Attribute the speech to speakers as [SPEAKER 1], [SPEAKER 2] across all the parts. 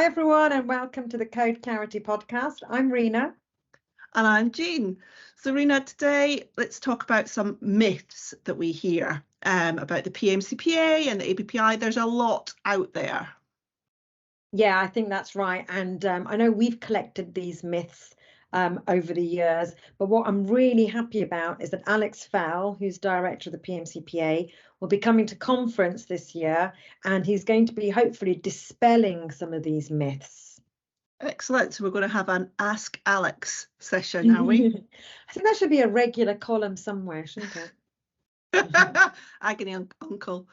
[SPEAKER 1] everyone, and welcome to the Code Clarity podcast. I'm Rina.
[SPEAKER 2] And I'm Jean. So Rina, today let's talk about some myths that we hear about the PMCPA and the ABPI. There's a lot out there.
[SPEAKER 1] Yeah, I think that's right. And I know we've collected these myths over the years, but what I'm really happy about is that Alex Fell, who's director of the PMCPA, will be coming to conference this year, and he's going to be hopefully dispelling some of these myths.
[SPEAKER 2] Excellent. So we're going to have an Ask Alex session, are we?
[SPEAKER 1] I think that should be a regular column somewhere, shouldn't it?
[SPEAKER 2] Agony Uncle.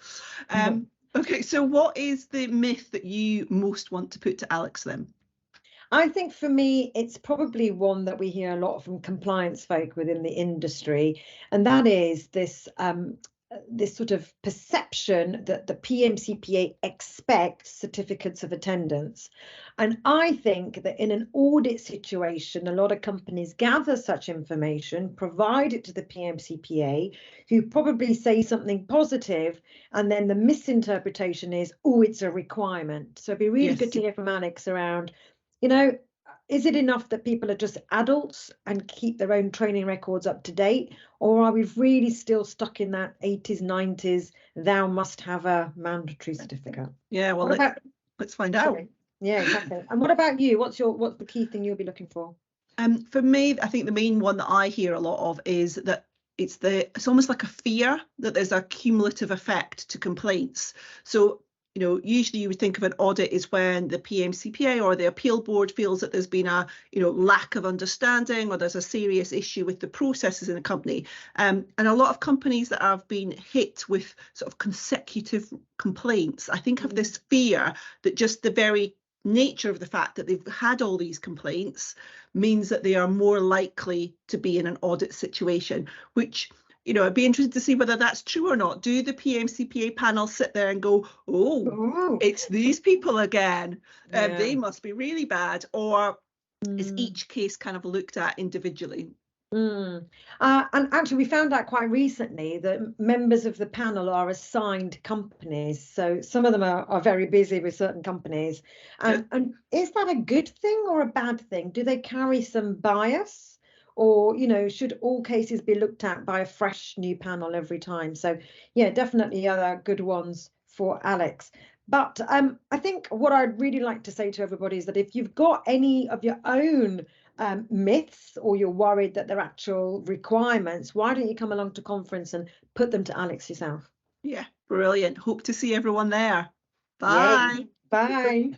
[SPEAKER 2] Okay, so what is the myth that you most want to put to Alex then?
[SPEAKER 1] I think for me, it's probably one that we hear a lot from compliance folk within the industry, and that is this sort of perception that the PMCPA expects certificates of attendance. And I think that in an audit situation, a lot of companies gather such information, provide it to the PMCPA, who probably say something positive, and then the misinterpretation is, oh, it's a requirement. So it'd be really good to hear from Alex around, is it enough that people are just adults and keep their own training records up to date? Or are we really still stuck in that 80s, 90s, thou must have a mandatory certificate?
[SPEAKER 2] Yeah, well, let's find out.
[SPEAKER 1] Sorry. Yeah, exactly. And what about you? What's the key thing you'll be looking for?
[SPEAKER 2] For me, I think the main one that I hear a lot of is that it's almost like a fear that there's a cumulative effect to complaints. So usually you would think of an audit is when the PMCPA or the appeal board feels that there's been a, lack of understanding, or there's a serious issue with the processes in a company. And a lot of companies that have been hit with sort of consecutive complaints, I think have this fear that just the very nature of the fact that they've had all these complaints means that they are more likely to be in an audit situation, which I'd be interested to see whether that's true or not. Do the PMCPA panel sit there and go, oh, it's these people again, they must be really bad, or is each case kind of looked at individually?
[SPEAKER 1] And actually, we found out quite recently that members of the panel are assigned companies. So some of them are very busy with certain companies. And is that a good thing or a bad thing? Do they carry some bias? Or, should all cases be looked at by a fresh new panel every time? So, yeah, definitely other good ones for Alex. But I think what I'd really like to say to everybody is that if you've got any of your own myths, or you're worried that they're actual requirements, why don't you come along to conference and put them to Alex yourself?
[SPEAKER 2] Yeah, brilliant. Hope to see everyone there. Bye.
[SPEAKER 1] Yay. Bye.